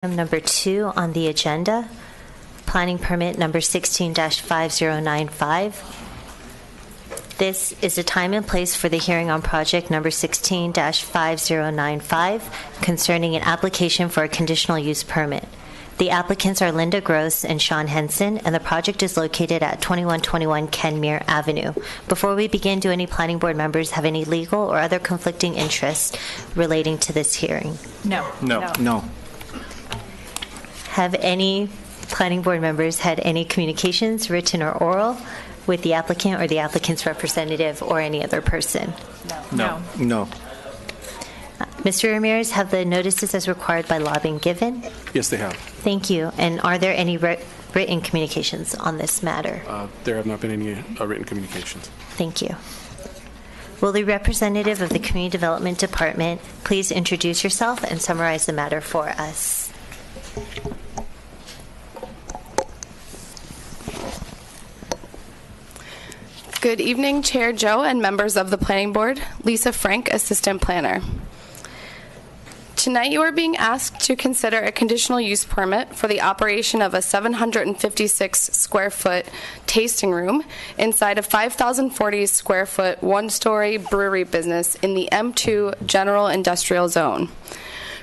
Number 2 on the agenda, planning permit number 16-5095. This is the time and place for the hearing on project number 16-5095 concerning an application for a conditional use permit. The applicants are Linda Gross and Sean Henson, and the project is located at 2121 Kenmere Avenue. Before we begin, do any planning board members have any legal or other conflicting interests relating to this hearing? No. Have any planning board members had any communications, written or oral, with the applicant or the applicant's representative or any other person? No. Mr. Ramirez, have the notices as required by law been given? Yes, they have. Thank you. And are there any written communications on this matter? There have not been any written communications. Thank you. Will the representative of the Community Development Department please introduce yourself and summarize the matter for us? Good evening, Chair Joe and members of the Planning Board. Lisa Frank, Assistant Planner. Tonight you are being asked to consider a conditional use permit for the operation of a 756 square foot tasting room inside a 5,040 square foot one-story brewery business in the M2 General Industrial Zone.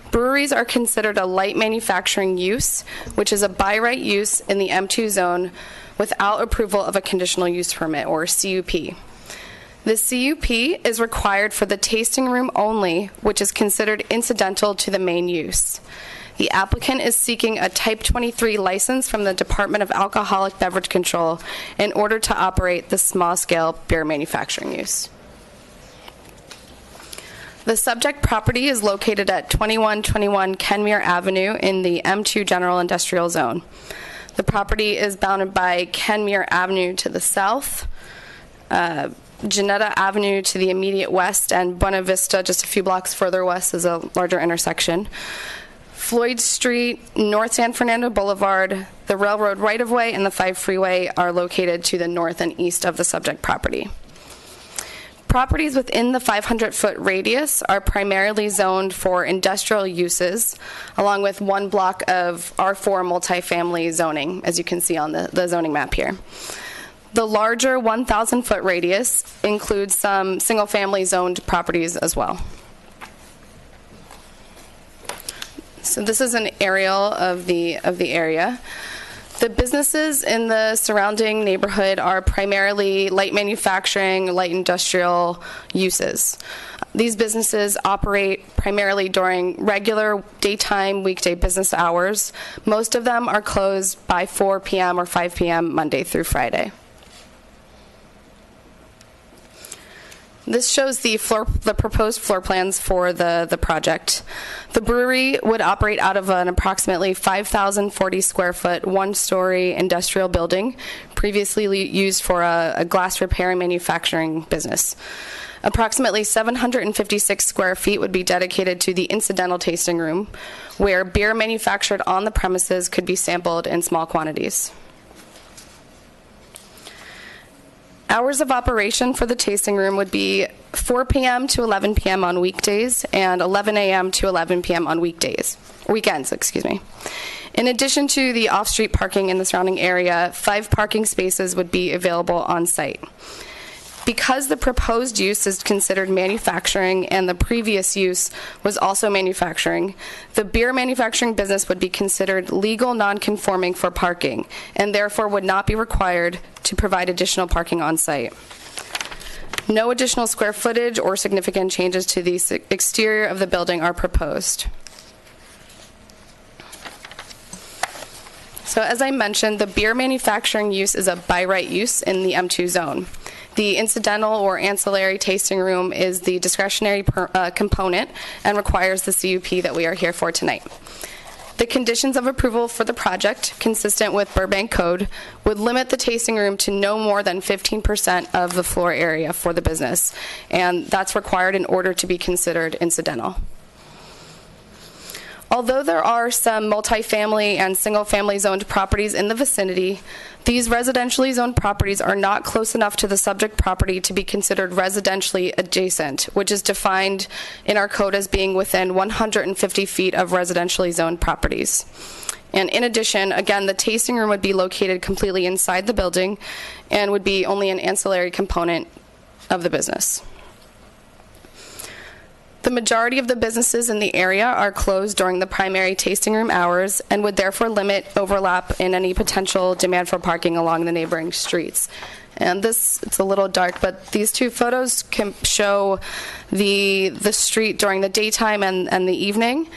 Breweries are considered a light manufacturing use, which is a by right use in the M2 zone without approval of a conditional use permit, or CUP. The CUP is required for the tasting room only, which is considered incidental to the main use. The applicant is seeking a Type 23 license from the Department of Alcoholic Beverage Control in order to operate the small-scale beer manufacturing use. The subject property is located at 2121 Kenmere Avenue in the M2 General Industrial Zone. The property is bounded by Kenmere Avenue to the south, Janetta Avenue to the immediate west, and Buena Vista, just a few blocks further west, is a larger intersection. Floyd Street, North San Fernando Boulevard, the railroad right-of-way, and the 5 freeway are located to the north and east of the subject property. Properties within the 500-foot radius are primarily zoned for industrial uses, along with one block of R4 multifamily zoning, as you can see on the zoning map here. The larger 1,000-foot radius includes some single-family zoned properties as well. So this is an aerial of the area. The businesses in the surrounding neighborhood are primarily light manufacturing, light industrial uses. These businesses operate primarily during regular daytime weekday business hours. Most of them are closed by 4 p.m. or 5 p.m. Monday through Friday. This shows the proposed floor plans for the project. The brewery would operate out of an approximately 5,040 square foot, one-story industrial building, previously used for a glass repair and manufacturing business. Approximately 756 square feet would be dedicated to the incidental tasting room, where beer manufactured on the premises could be sampled in small quantities. Hours of operation for the tasting room would be 4 p.m. to 11 p.m. on weekdays and 11 a.m. to 11 p.m. on weekends. In addition to the off-street parking in the surrounding area, 5 parking spaces would be available on site. Because the proposed use is considered manufacturing and the previous use was also manufacturing, the beer manufacturing business would be considered legal non-conforming for parking and therefore would not be required to provide additional parking on site. No additional square footage or significant changes to the exterior of the building are proposed. So as I mentioned, the beer manufacturing use is a by right use in the M2 zone. The incidental or ancillary tasting room is the discretionary component and requires the CUP that we are here for tonight. The conditions of approval for the project, consistent with Burbank Code, would limit the tasting room to no more than 15% of the floor area for the business, and that's required in order to be considered incidental. Although there are some multifamily and single-family zoned properties in the vicinity, these residentially zoned properties are not close enough to the subject property to be considered residentially adjacent, which is defined in our code as being within 150 feet of residentially zoned properties. And in addition, again, the tasting room would be located completely inside the building and would be only an ancillary component of the business. The majority of the businesses in the area are closed during the primary tasting room hours and would therefore limit overlap in any potential demand for parking along the neighboring streets. And this, it's a little dark, but these two photos can show the street during the daytime and the evening.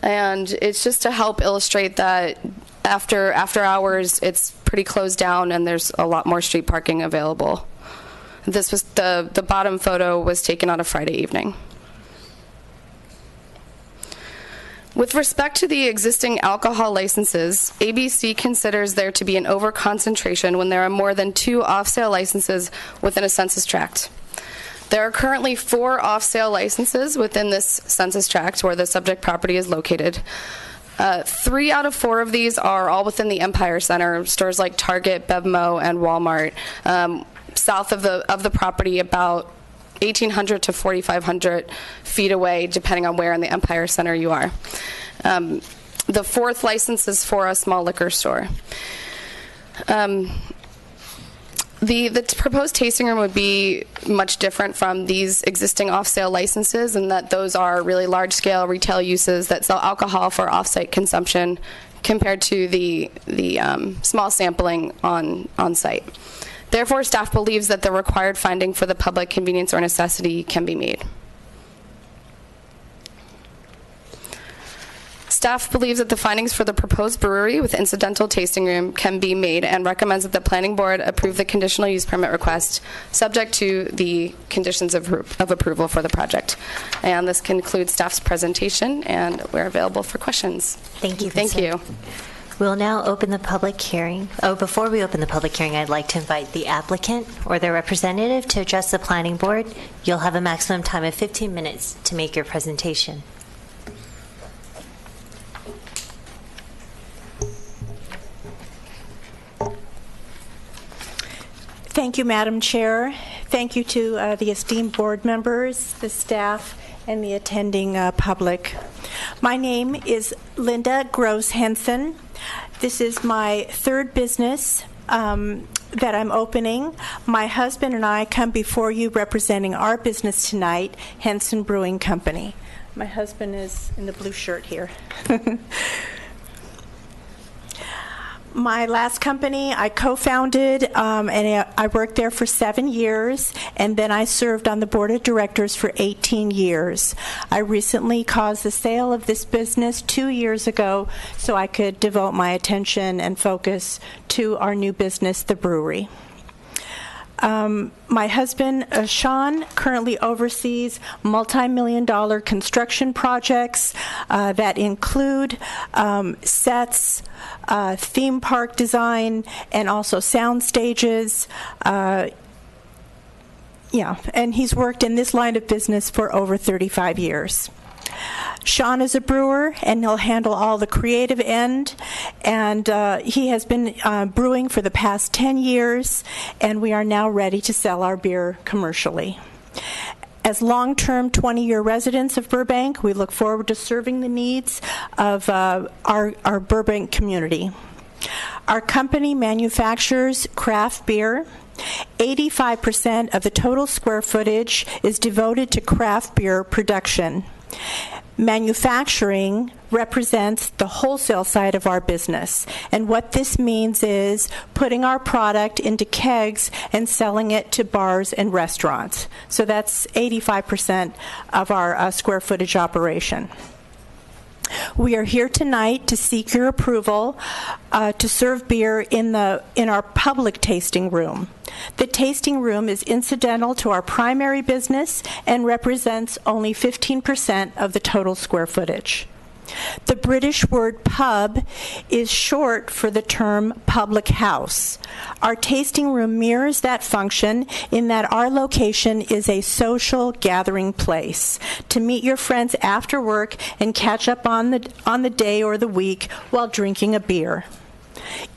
And it's just to help illustrate that after hours, it's pretty closed down and there's a lot more street parking available. This was the bottom photo was taken on a Friday evening. With respect to the existing alcohol licenses, ABC considers there to be an overconcentration when there are more than 2 off-sale licenses within a census tract. There are currently 4 off-sale licenses within this census tract where the subject property is located. 3 out of 4 of these are all within the Empire Center, stores like Target, Bevmo, and Walmart, south of the property, about 1,800 to 4,500 feet away, depending on where in the Empire Center you are. The 4th license is for a small liquor store. The proposed tasting room would be much different from these existing off-sale licenses in that those are really large-scale retail uses that sell alcohol for off-site consumption compared to the small sampling on-site. Therefore, staff believes that the required finding for the public convenience or necessity can be made. Staff believes that the findings for the proposed brewery with incidental tasting room can be made and recommends that the planning board approve the conditional use permit request subject to the conditions of approval for the project. And this concludes staff's presentation, and we're available for questions. Thank you. Thank you. We'll now open the public hearing. Oh, before we open the public hearing, I'd like to invite the applicant or their representative to address the planning board. You'll have a maximum time of 15 minutes to make your presentation. Thank you, Madam Chair. Thank you to the esteemed board members, the staff, and the attending public. My name is Linda Gross Henson. This is my 3rd business that I'm opening. My husband and I come before you representing our business tonight, Henson Brewing Company. My husband is in the blue shirt here. My last company I co-founded, and I worked there for 7 years, and then I served on the board of directors for 18 years. I recently caused the sale of this business 2 years ago so I could devote my attention and focus to our new business, the brewery. My husband, Sean, currently oversees multi-million-dollar construction projects that include sets, theme park design, and also sound stages. And he's worked in this line of business for over 35 years. Sean is a brewer, and he'll handle all the creative end, and he has been brewing for the past 10 years, and we are now ready to sell our beer commercially. As long-term 20-year residents of Burbank, we look forward to serving the needs of our Burbank community. Our company manufactures craft beer. 85% of the total square footage is devoted to craft beer production. Manufacturing represents the wholesale side of our business, and what this means is putting our product into kegs and selling it to bars and restaurants. So that's 85% of our square footage operation. We are here tonight to seek your approval to serve beer in our public tasting room. The tasting room is incidental to our primary business and represents only 15% of the total square footage. The British word pub is short for the term public house. Our tasting room mirrors that function in that our location is a social gathering place to meet your friends after work and catch up on the day or the week while drinking a beer.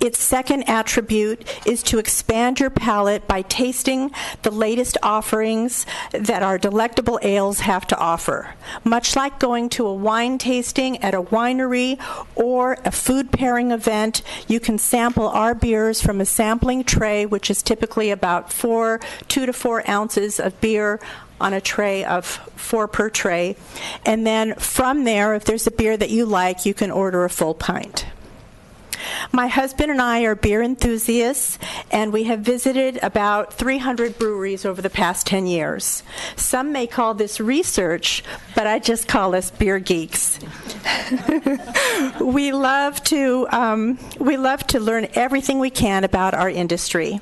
Its second attribute is to expand your palate by tasting the latest offerings that our delectable ales have to offer. Much like going to a wine tasting at a winery or a food pairing event, you can sample our beers from a sampling tray, which is typically about 2 to 4 ounces of beer on a tray of 4 per tray. And then from there, if there's a beer that you like, you can order a full pint. My husband and I are beer enthusiasts, and we have visited about 300 breweries over the past 10 years. Some may call this research, but I just call us beer geeks. We love to learn everything we can about our industry.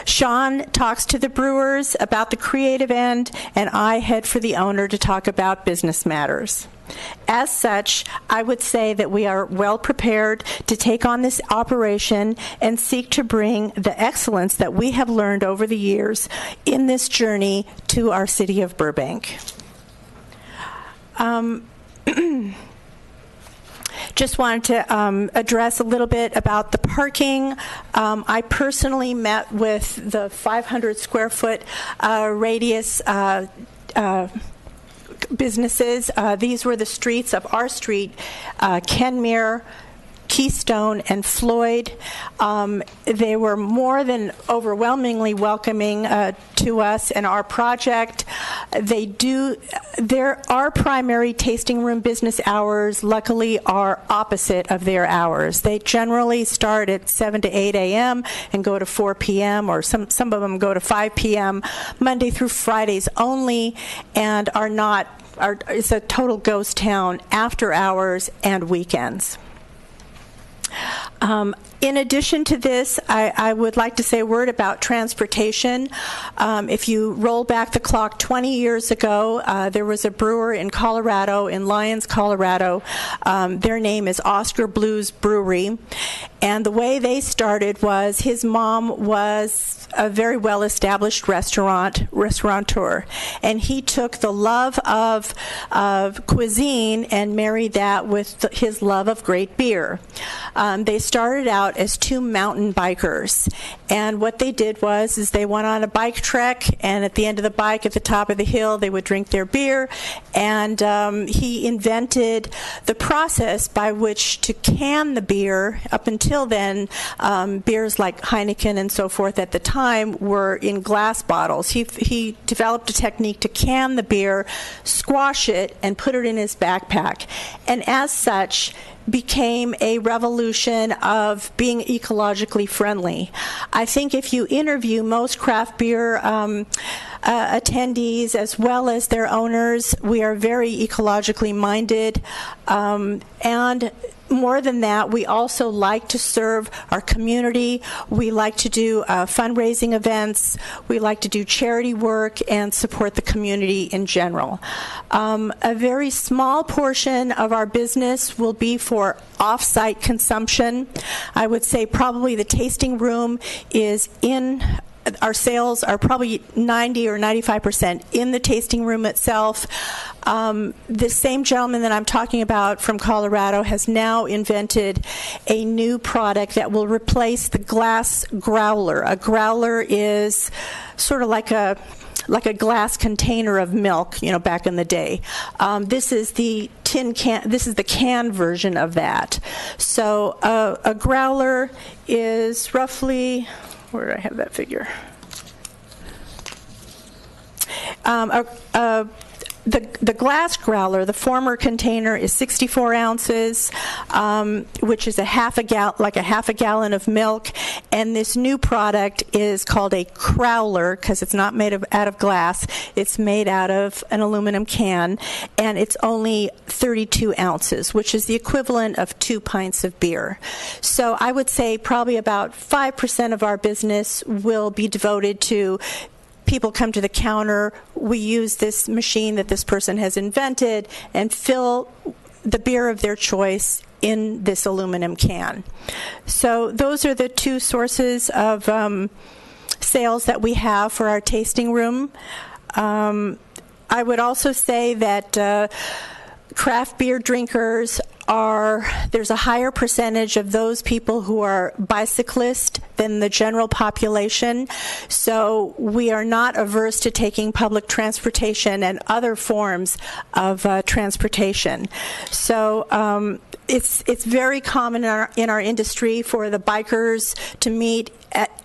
Sean talks to the brewers about the creative end, and I head for the owner to talk about business matters. As such, I would say that we are well prepared to take on this operation and seek to bring the excellence that we have learned over the years in this journey to our city of Burbank. Just wanted to address a little bit about the parking. I personally met with the 500 square foot radius businesses. These were the streets of our street, Kenmere, Keystone, and Floyd. They were more than overwhelmingly welcoming to us and our project. Our primary tasting room business hours, luckily, are opposite of their hours. They generally start at 7 to 8 a.m. and go to 4 p.m., or some of them go to 5 p.m., Monday through Fridays only, and it's a total ghost town after hours and weekends. In addition to this, I would like to say a word about transportation. If you roll back the clock 20 years ago, there was a brewer in Colorado, in Lyons, Colorado. Their name is Oscar Blues Brewery. And the way they started was his mom was a very well-established restaurateur. And he took the love of cuisine and married that with his love of great beer. They started out as 2 mountain bikers. And what they did was they went on a bike trek, and at the end of the bike, at the top of the hill, they would drink their beer. And he invented the process by which to can the beer. Up until then, beers like Heineken and so forth at the time were in glass bottles. He developed a technique to can the beer, squash it, and put it in his backpack. And as such, became a revolution of being ecologically friendly. I think if you interview most craft beer attendees as well as their owners, we are very ecologically minded, and more than that, we also like to serve our community. We like to do fundraising events. We like to do charity work and support the community in general. A very small portion of our business will be for off-site consumption. I would say probably the tasting room is in. Our sales are probably 90 or 95% in the tasting room itself. The same gentleman that I'm talking about from Colorado has now invented a new product that will replace the glass growler. A growler is sort of like a glass container of milk, back in the day. This is the tin can. This is the can version of that. So a growler is roughly. Where did I have that figure? The glass growler, the former container, is 64 ounces, which is like a half a gallon of milk. And this new product is called a crowler because it's not made out of glass. It's made out of an aluminum can, and it's only 32 ounces, which is the equivalent of 2 pints of beer. So I would say probably about 5% of our business will be devoted to people come to the counter, we use this machine that this person has invented and fill the beer of their choice in this aluminum can. So those are the two sources of sales that we have for our tasting room. I would also say that craft beer drinkers there's a higher percentage of those people who are bicyclists than the general population. So we are not averse to taking public transportation and other forms of transportation. So it's very common in our industry for the bikers to meet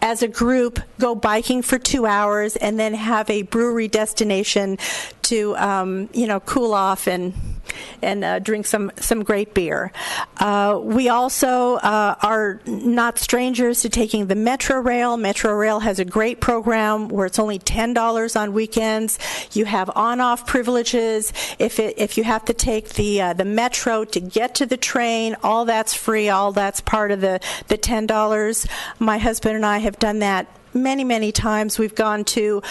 as a group, go biking for 2 hours, and then have a brewery destination to cool off and drink some great beer. We also are not strangers to taking the Metro Rail. Metro Rail has a great program where it's only $10 on weekends. You have on-off privileges. If you have to take the Metro to get to the train, all that's free. All that's part of the $10. My husband and I have done that many times. We've gone to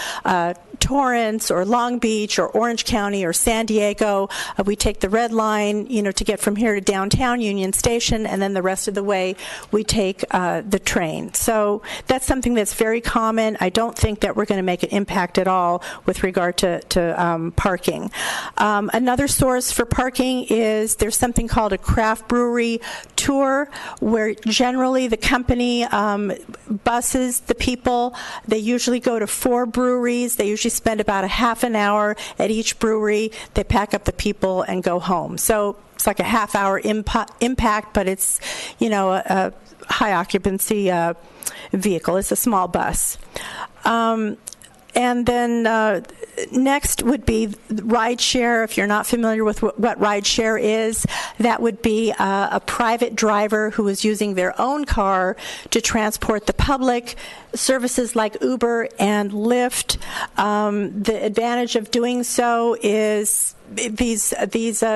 Torrance or Long Beach or Orange County or San Diego. We take the red line, to get from here to downtown Union Station, and then the rest of the way we take the train. So that's something that's very common. I don't think that we're going to make an impact at all with regard to parking. Another source for parking is there's something called a craft brewery tour, where generally the company buses the people. They usually go to 4 breweries. They usually spend about a half an hour at each brewery. They pack up the people and go home. So it's like a half-hour impact, but it's, a high occupancy vehicle. It's a small bus. And then next would be rideshare. If you're not familiar with what rideshare is, that would be a private driver who is using their own car to transport the public. Services like Uber and Lyft. The advantage of doing so is these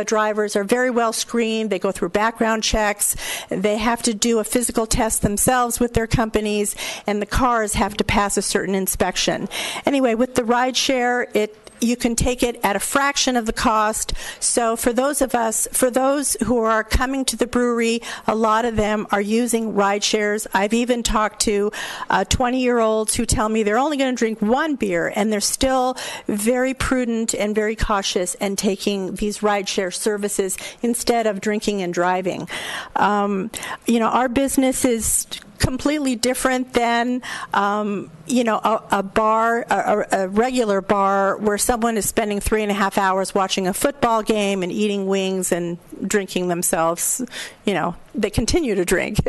drivers are very well screened. They go through background checks. They have to do a physical test themselves with their companies, and the cars have to pass a certain inspection. Anyway, with the rideshare, you can take it at a fraction of the cost. So for those who are coming to the brewery, a lot of them are using ride shares. I've even talked to 20-year-olds who tell me they're only going to drink one beer, and they're still very prudent and very cautious and taking these ride share services instead of drinking and driving. Our business is completely different than a bar, a regular bar where someone is spending 3.5 hours watching a football game and eating wings and drinking themselves. They continue to drink.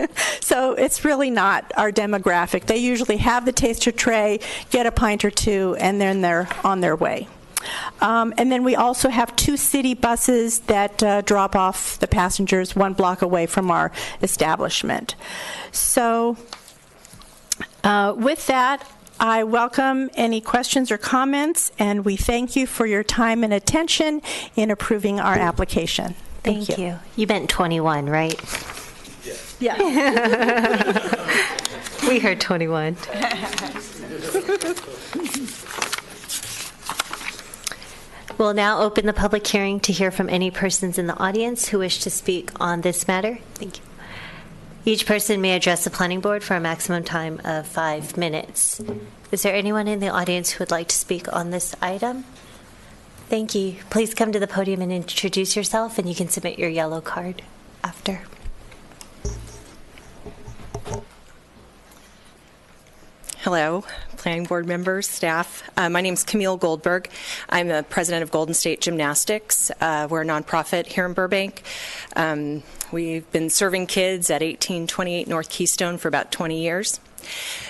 So it's really not our demographic. They usually have the taster tray, get a pint or two, and then they're on their way. And then we also have 2 city buses that drop off the passengers 1 block away from our establishment. So with that, I welcome any questions or comments, and we thank you for your time and attention in approving our application. Thank you. You meant 21, right? Yeah. We heard 21. We'll now open the public hearing to hear from any persons in the audience who wish to speak on this matter. Thank you. Each person may address the planning board for a maximum time of 5 minutes. Is there anyone in the audience who would like to speak on this item? Thank you. Please come to the podium and introduce yourself, and you can submit your yellow card after. Hello, planning board members, staff. My name is Camille Goldberg. I'm the president of Golden State Gymnastics. We're a nonprofit here in Burbank. We've been serving kids at 1828 North Keystone for about 20 years.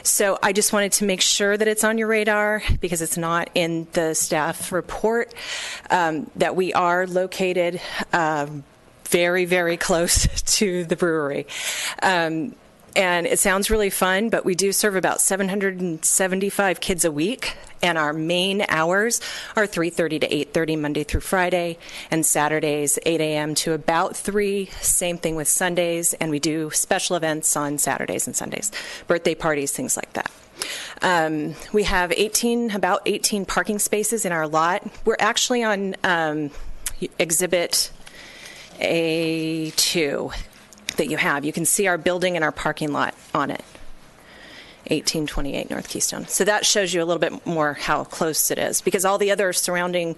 So I just wanted to make sure that it's on your radar, because it's not in the staff report, that we are located very, very close to the brewery. And it sounds really fun, but we do serve about 775 kids a week, and our main hours are 3:30 to 8:30 Monday through Friday, and Saturdays 8 a.m. to about 3. Same thing with Sundays, and we do special events on Saturdays and Sundays, birthday parties, things like that. We have about 18 parking spaces in our lot. We're actually on exhibit A2 that you have. You can see our building and our parking lot on it. 1828 North Keystone. So that shows you a little bit more how close it is, because all the other surrounding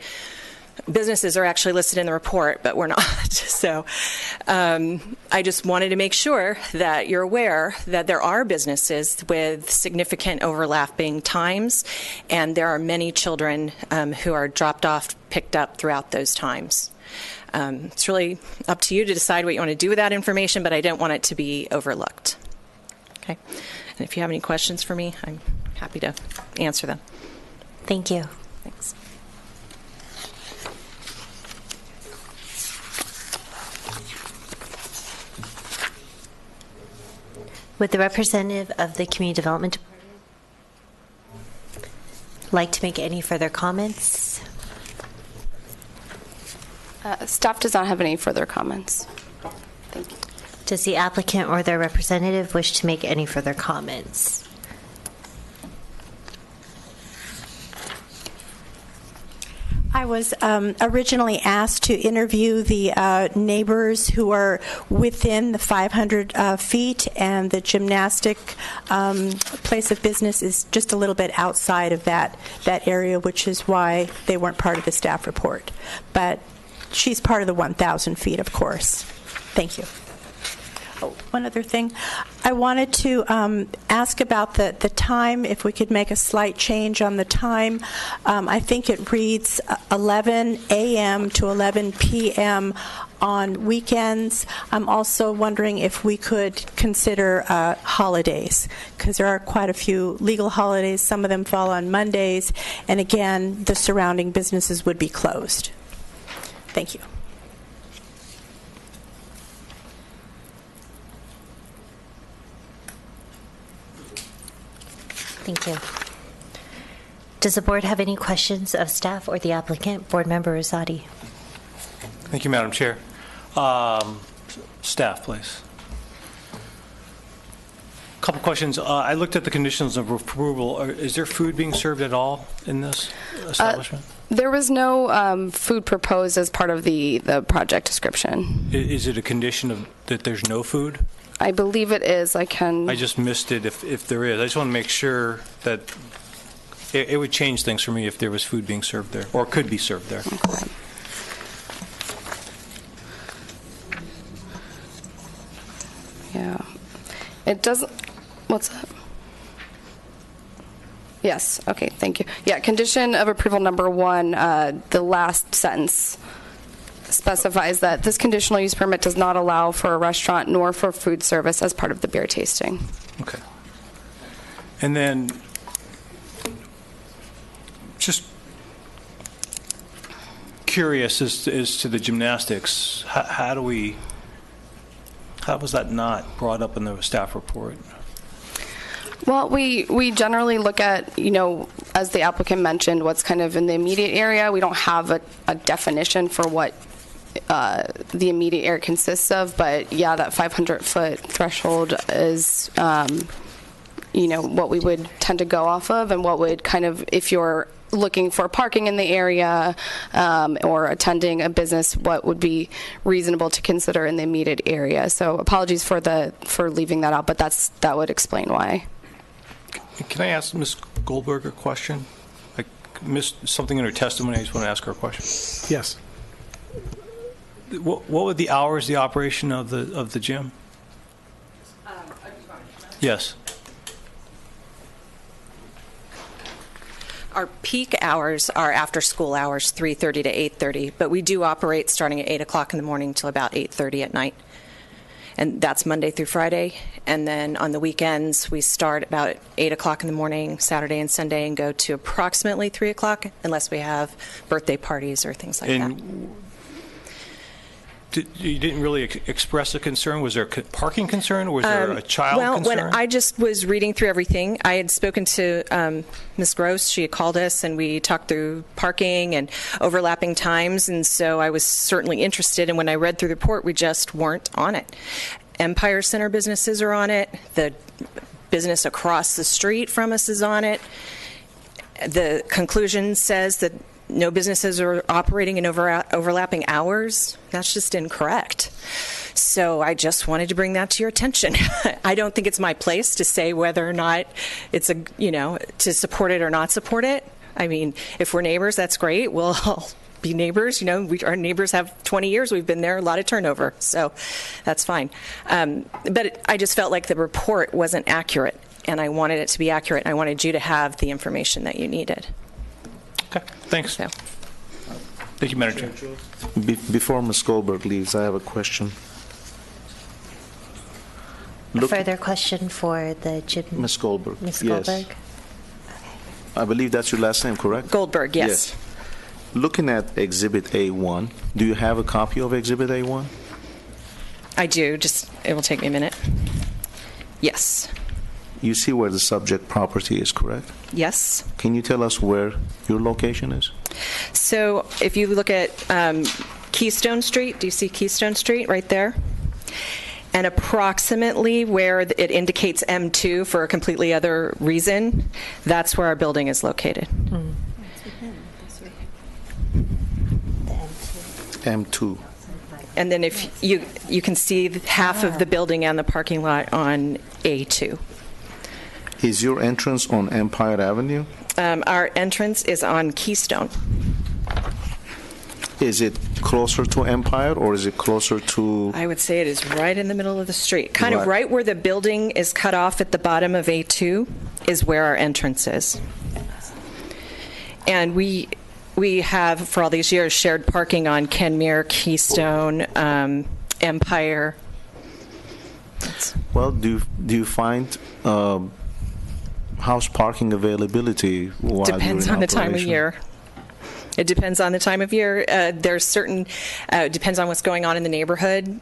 businesses are actually listed in the report, but we're not. So I just wanted to make sure that you're aware that there are businesses with significant overlapping times, and there are many children who are dropped off, picked up throughout those times. It's really up to you to decide what you want to do with that information, but I don't want it to be overlooked. Okay. And if you have any questions for me, I'm happy to answer them. Thank you. Thanks. Would the representative of the Community Development Department like to make any further comments? Staff does not have any further comments. Thank you. Does the applicant or their representative wish to make any further comments? I was originally asked to interview the neighbors who are within the 500 feet, and the gymnastic place of business is just a little bit outside of that area, which is why they weren't part of the staff report. But she's part of the 1,000 feet, of course. Thank you. Oh, one other thing. I wanted to ask about the time, if we could make a slight change on the time. I think it reads 11 a.m. to 11 p.m. on weekends. I'm also wondering if we could consider holidays, because there are quite a few legal holidays. Some of them fall on Mondays, and again, the surrounding businesses would be closed. Thank you. Thank you. Does the board have any questions of staff or the applicant? Board Member Rosati. Thank you, Madam Chair. Staff, please. A couple questions. I looked at the conditions of approval. Is there food being served at all in this establishment? There was no food proposed as part of the project description. Is it a condition of that there's no food? I believe it is. I just missed it if there is. I just want to make sure that it would change things for me if there was food being served there, or could be served there. Okay. Yeah. It doesn't. What's that? Yes. Okay. Thank you. Yeah. Condition of approval number 1, the last sentence specifies that this conditional use permit does not allow for a restaurant nor for food service as part of the beer tasting. Okay. And then just curious as to the gymnastics, how was that not brought up in the staff report? Well, we generally look at, as the applicant mentioned, what's kind of in the immediate area. We don't have a definition for what the immediate area consists of, but yeah, that 500-foot threshold is, what we would tend to go off of, and what would kind of, if you're looking for parking in the area or attending a business, what would be reasonable to consider in the immediate area. So apologies for leaving that out, but that would explain why. Can I ask Ms. Goldberg a question? I missed something in her testimony. I just want to ask her a question. Yes. What were the hours, the operation of the gym? Yes. Our peak hours are after school hours, 3:30 to 8:30, but we do operate starting at 8 o'clock in the morning till about 8:30 at night. And that's Monday through Friday. And then on the weekends, we start about 8 o'clock in the morning, Saturday and Sunday, and go to approximately 3 o'clock, unless we have birthday parties or things like that. You didn't really express a concern? Was there a parking concern, or was there a child concern? When I just was reading through everything, I had spoken to Ms. Gross. She had called us, and we talked through parking and overlapping times, and so I was certainly interested. And when I read through the report, we just weren't on it. Empire Center businesses are on it. The business across the street from us is on it. The conclusion says that no businesses are operating in overlapping hours. That's just incorrect. So I just wanted to bring that to your attention. I don't think it's my place to say whether or not it's to support it or not support it. I mean, if we're neighbors, that's great. We'll all be neighbors. Our neighbors have 20 years. We've been there, a lot of turnover. So that's fine. But I just felt like the report wasn't accurate, and I wanted it to be accurate. And I wanted you to have the information that you needed. Okay, thanks. So. Thank you, Madam Chair. Before Ms. Goldberg leaves, I have a question. A further question for the gym? Ms. Goldberg. Ms. Yes. Goldberg? I believe that's your last name, correct? Goldberg, yes. Looking at Exhibit A1, do you have a copy of Exhibit A1? I do. It will take me a minute. Yes. You see where the subject property is, correct? Yes. Can you tell us where your location is? So if you look at Keystone Street, do you see Keystone Street right there? And approximately where it indicates M2 for a completely other reason, that's where our building is located. M2. And then if you can see half of the building and the parking lot on A2. Is your entrance on Empire Avenue? Our entrance is on Keystone. Is it closer to Empire, or is it closer to... I would say it is right in the middle of the street. Kind of Right. right where the building is cut off at the bottom of A2 is where our entrance is. And we have, for all these years, shared parking on Kenmere, Keystone, Empire. Well, do you find house parking availability while Depends you're in on the time of operation? year. It depends on the time of year. There's certain, depends on what's going on in the neighborhood.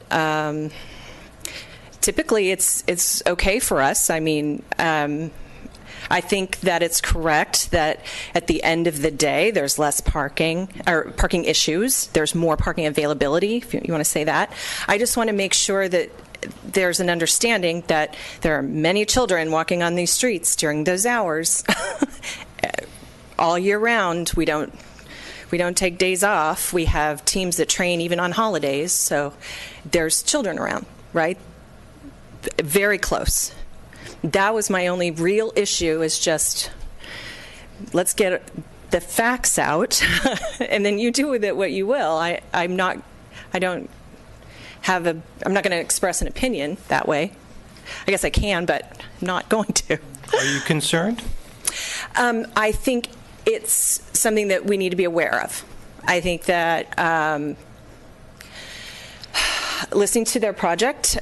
Typically, it's okay for us. I mean, I think that it's correct that at the end of the day, there's less parking or parking issues. There's more parking availability, if you want to say that. I just want to make sure that there's an understanding that there are many children walking on these streets during those hours all year round. We don't take days off. We have teams that train even on holidays, so there's children around, right? Very close. That was my only real issue, is just let's get the facts out, and then you do with it what you will. I'm not going to express an opinion that way. I guess I can, but I'm not going to. Are you concerned? I think it's something that we need to be aware of. I think that listening to their project,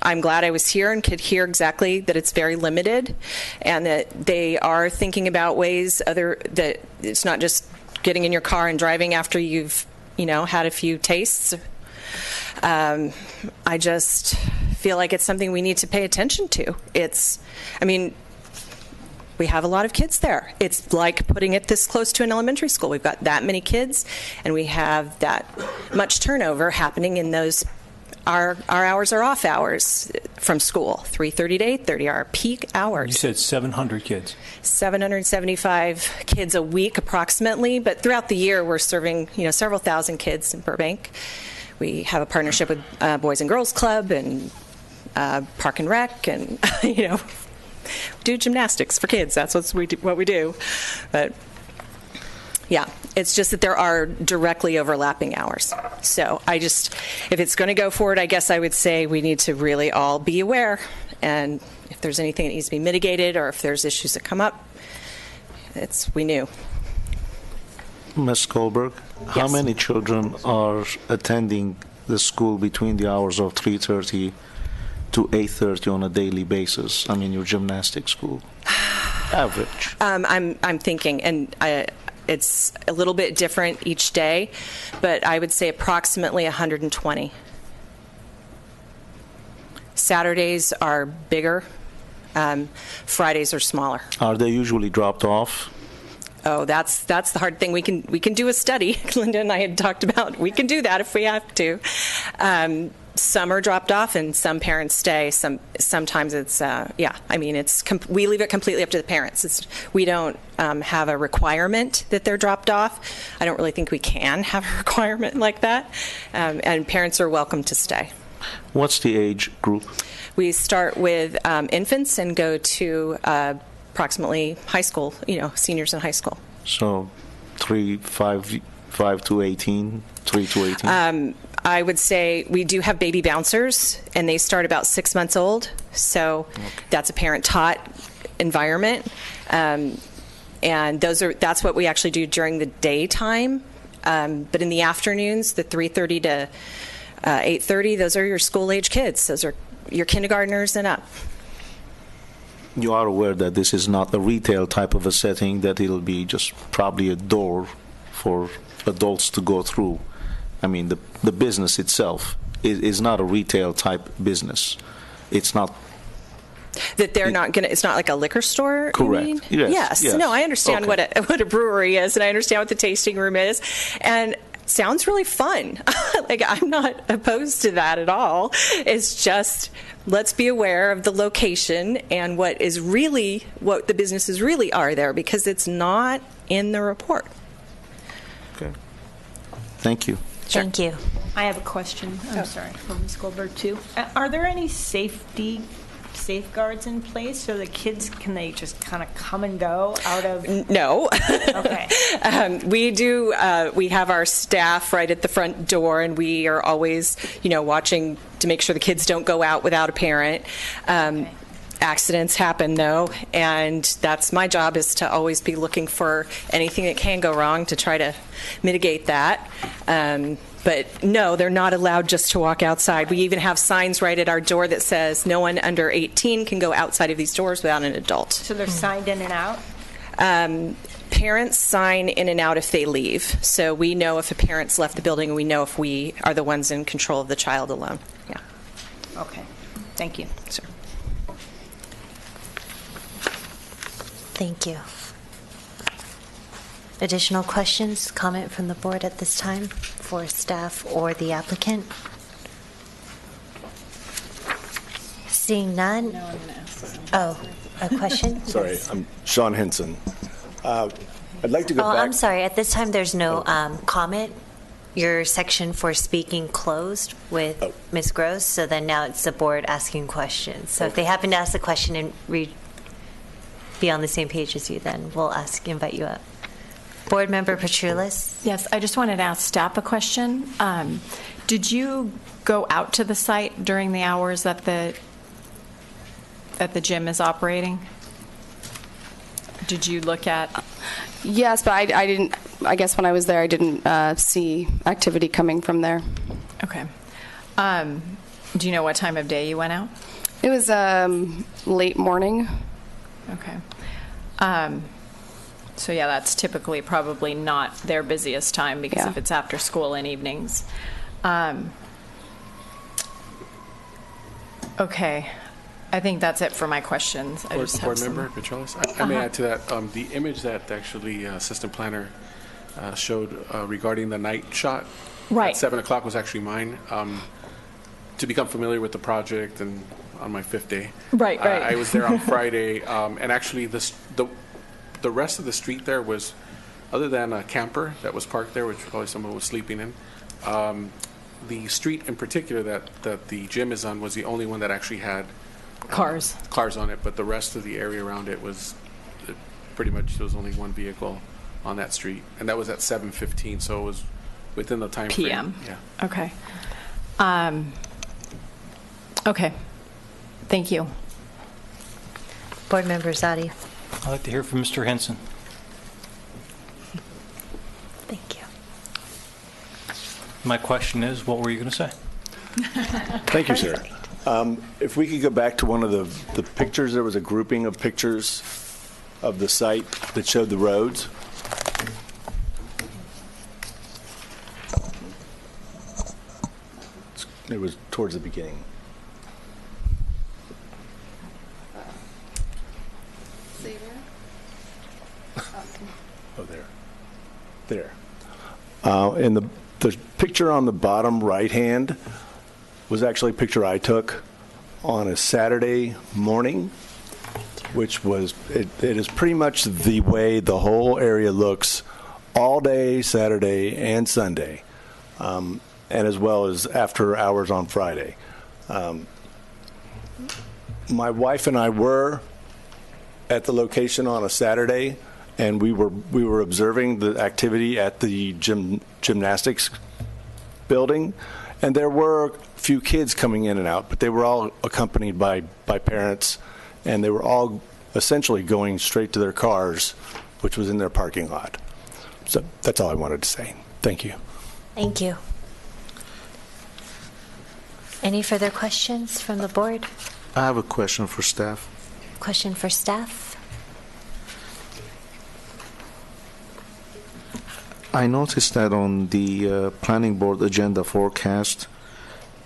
I'm glad I was here and could hear exactly that it's very limited, and that they are thinking about ways that it's not just getting in your car and driving after you've had a few tastes. I just feel like it's something we need to pay attention to. We have a lot of kids there. It's like putting it this close to an elementary school. We've got that many kids, and we have that much turnover happening in those. Our hours are off hours from school, 3:30 to 8:30, our peak hours. You said 700 kids. 775 kids a week approximately, but throughout the year we're serving several thousand kids in Burbank. We have a partnership with Boys and Girls Club and Park and Rec, and do gymnastics for kids. That's what we do. But yeah, it's just that there are directly overlapping hours. So if it's going to go forward, I guess I would say we need to really all be aware, and if there's anything that needs to be mitigated, or if there's issues that come up, we knew. Ms. Goldberg, how Yes. many children are attending the school between the hours of 3:30 to 8:30 on a daily basis? I mean, your gymnastics school, average. I'm thinking, and it's a little bit different each day, but I would say approximately 120. Saturdays are bigger. Fridays are smaller. Are they usually dropped off? Oh, that's the hard thing. We can do a study. Linda and I had talked about we can do that if we have to. some are dropped off and some parents stay. Sometimes it's, we leave it completely up to the parents. We don't have a requirement that they're dropped off. I don't really think we can have a requirement like that. And parents are welcome to stay. What's the age group? We start with infants and go to approximately high school, seniors in high school. So 5 to 18, 3 to 18? I would say we do have baby bouncers, and they start about 6 months old. So that's a parent-taught environment. And that's what we actually do during the daytime. But in the afternoons, the 3:30 to 8:30, those are your school-age kids. Those are your kindergartners and up. You are aware that this is not a retail type of a setting, that it'll be just probably a door for adults to go through. I mean, the business itself is not a retail type business. It's not. That they're not going to, it's not like a liquor store? Correct. You mean? Yes. No, I understand Okay. what a brewery is, and I understand what the tasting room is. And sounds really fun. Like, I'm not opposed to that at all. It's just, let's be aware of the location and what the businesses really are there, because it's not in the report. Okay. Thank you. Thank you. I have a question. I'm sorry, for Ms. Goldberg, too. Are there any safeguards in place so the kids, can they just kind of come and go out of? No. Okay. We do. We have our staff right at the front door, and we are always, watching to make sure the kids don't go out without a parent. Accidents happen, though, and that's my job, is to always be looking for anything that can go wrong to try to mitigate that. But no, they're not allowed just to walk outside. We even have signs right at our door that says no one under 18 can go outside of these doors without an adult. So they're signed in and out? Parents sign in and out if they leave. So we know if a parent's left the building, and we know if we are the ones in control of the child alone. Yeah. Okay. Thank you. Sure. Thank you. Additional questions, comment from the board at this time for staff or the applicant? Seeing none? No, I'm going to ask this. Oh, a question? Sorry, I'm Sean Henson. I'd like to go Oh, back. I'm sorry. At this time, there's no comment. Your section for speaking closed with Ms. Gross, so then now it's the board asking questions. So if they happen to ask a question and be on the same page as you, then we'll invite you up. Board Member Petroulis? Yes, I just wanted to ask staff a question. Did you go out to the site during the hours that the gym is operating? Did you look at? Yes, but I didn't, I guess when I was there, I didn't see activity coming from there. Okay. Do you know what time of day you went out? It was late morning. Okay. So yeah, that's typically probably not their busiest time, because if it's after school and evenings. Okay. I think that's it for my questions. I just have Board some. Member Petrolis, I may add to that. The image that actually Assistant Planner showed regarding the night shot at 7 o'clock was actually mine. To become familiar with the project, and on my 5th day, Right. I was there on Friday, and actually the rest of the street there was, other than a camper that was parked there, which probably someone was sleeping in, the street in particular that the gym is on was the only one that actually had Cars on it, but the rest of the area around it was pretty much, there was only one vehicle on that street, and that was at 7:15, so it was within the time PM. frame. Yeah. Okay. Okay. Thank you. Board Member Zadi? I'd like to hear from Mr. Henson. Thank you. My question is, what were you going to say? Thank you, sir. If we could go back to one of the pictures, there was a grouping of pictures of the site that showed the roads. It was towards the beginning. Oh, there. There. And the picture on the bottom right hand, was actually a picture I took on a Saturday morning, which was, it is pretty much the way the whole area looks all day Saturday and Sunday, and as well as after hours on Friday. My wife and I were at the location on a Saturday, and we were observing the activity at the gymnastics building, and there were a few kids coming in and out, but they were all accompanied by parents, and they were all essentially going straight to their cars, which was in their parking lot. So that's all I wanted to say. Thank you. Thank you. Any further questions from the board? I have a question for staff. Question for staff? I noticed that on the planning board agenda forecast,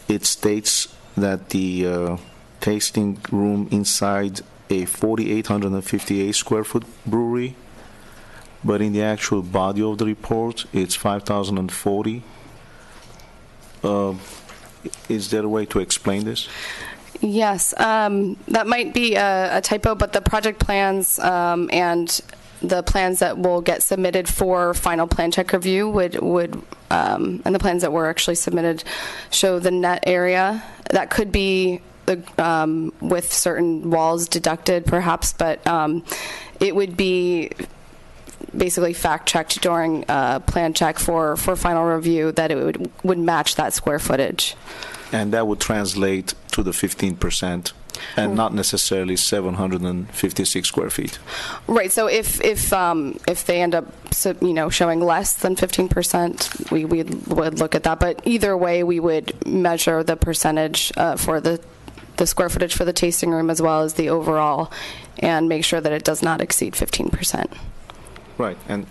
it states that the tasting room inside a 4,858 square foot brewery, but in the actual body of the report, it's 5,040. Is there a way to explain this? Yes, that might be a typo, but the project plans and the plans that will get submitted for final plan check review would and the plans that were actually submitted show the net area. That could be with certain walls deducted, perhaps, but it would be basically fact-checked during plan check for final review that it would match that square footage. And that would translate to the 15%, and not necessarily 756 square feet. Right. So if they end up showing less than 15%, we would look at that. But either way, we would measure the percentage for the square footage for the tasting room as well as the overall, and make sure that it does not exceed 15%. Right. And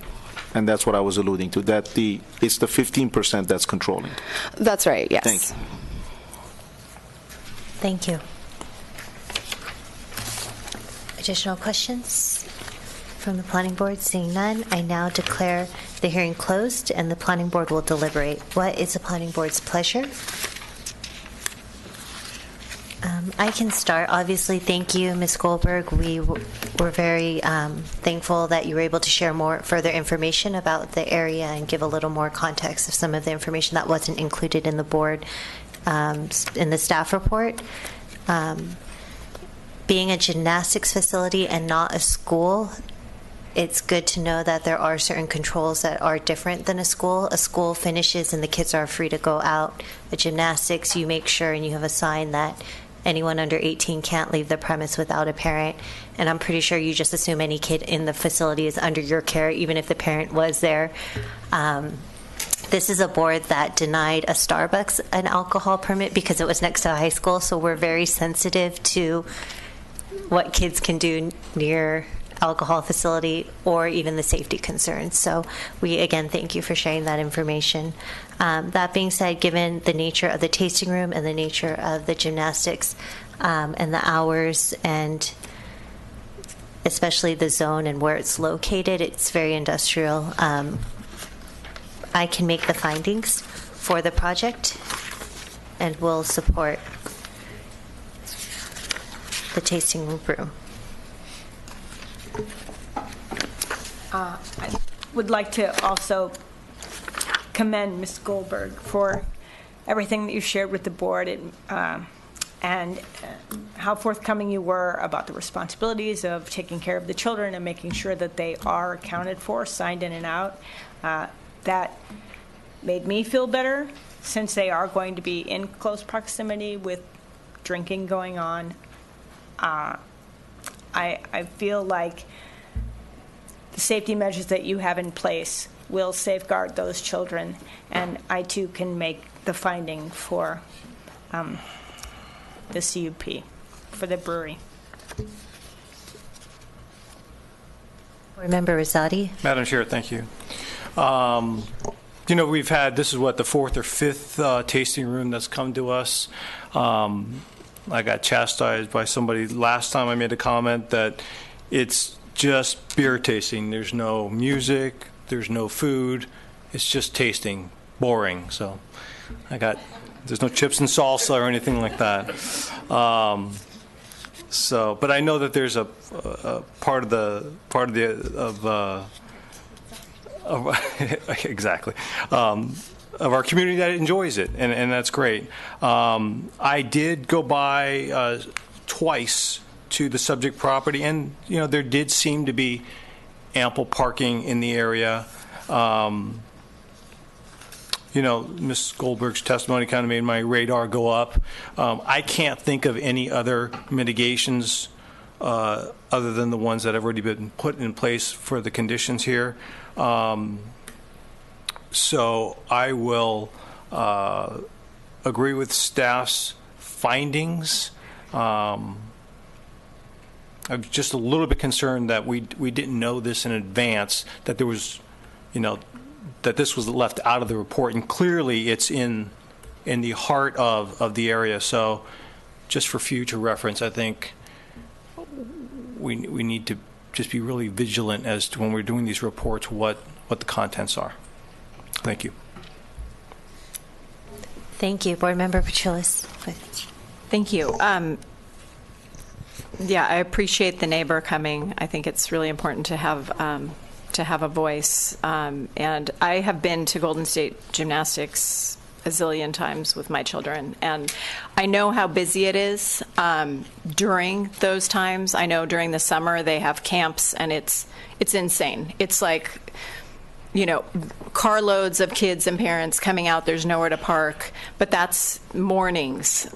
that's what I was alluding to. That it's the 15% that's controlling. That's right. Yes. Thank you. Thank you. Additional questions from the planning board? Seeing none, I now declare the hearing closed and the planning board will deliberate. What is the planning board's pleasure? I can start. Obviously, thank you, Ms. Goldberg. We were very thankful that you were able to share further information about the area and give a little more context of some of the information that wasn't included in the board in the staff report. Being a gymnastics facility and not a school, it's good to know that there are certain controls that are different than a school. A school finishes and the kids are free to go out. A gymnastics, you make sure and you have a sign that anyone under 18 can't leave the premise without a parent. And I'm pretty sure you just assume any kid in the facility is under your care, even if the parent was there. This is a board that denied a Starbucks an alcohol permit because it was next to a high school, so we're very sensitive to what kids can do near alcohol facility or even the safety concerns. So we, again, thank you for sharing that information. That being said, given the nature of the tasting room and the nature of the gymnastics and the hours and especially the zone and where it's located, it's very industrial. I can make the findings for the project and will support the tasting room. I would like to also commend Ms. Goldberg for everything that you shared with the board and how forthcoming you were about the responsibilities of taking care of the children and making sure that they are accounted for, signed in and out. That made me feel better since they are going to be in close proximity with drinking going on. I feel like the safety measures that you have in place will safeguard those children, and I too can make the finding for the CUP for the brewery. Board Member Rosati. Madam Chair, thank you. We've had, this is what, the fourth or fifth tasting room that's come to us. I got chastised by somebody last time I made a comment that it's just beer tasting. There's no music, there's no food, it's just tasting. Boring. So I got There's no chips and salsa or anything like that. But I know that there's a part exactly of our community that enjoys it, and that's great. I did go by twice to the subject property, and there did seem to be ample parking in the area. Ms. Goldberg's testimony kind of made my radar go up. I can't think of any other mitigations other than the ones that have already been put in place for the conditions here. So I will agree with staff's findings. I'm just a little bit concerned that we didn't know this in advance, that there was, that this was left out of the report, and clearly it's in the heart of the area. So just for future reference, I think we need to just be really vigilant as to when we're doing these reports what the contents are. Thank you. Thank you. Board Member Petrillas. Thank you. Yeah, I appreciate the neighbor coming. I think it's really important to have a voice. And I have been to Golden State Gymnastics a zillion times with my children, and I know how busy it is during those times. I know during the summer they have camps, and it's insane. It's like, carloads of kids and parents coming out. There's nowhere to park, but that's mornings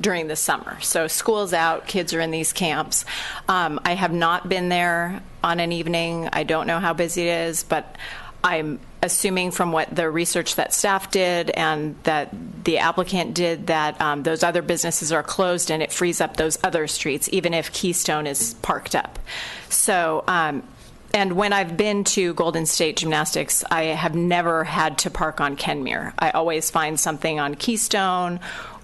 during the summer. So school's out, kids are in these camps. I have not been there on an evening. I don't know how busy it is, but I'm assuming from what the research that staff did and that the applicant did that those other businesses are closed, and it frees up those other streets, even if Keystone is parked up. So, and when I've been to Golden State Gymnastics, I have never had to park on Kenmere. I always find something on Keystone,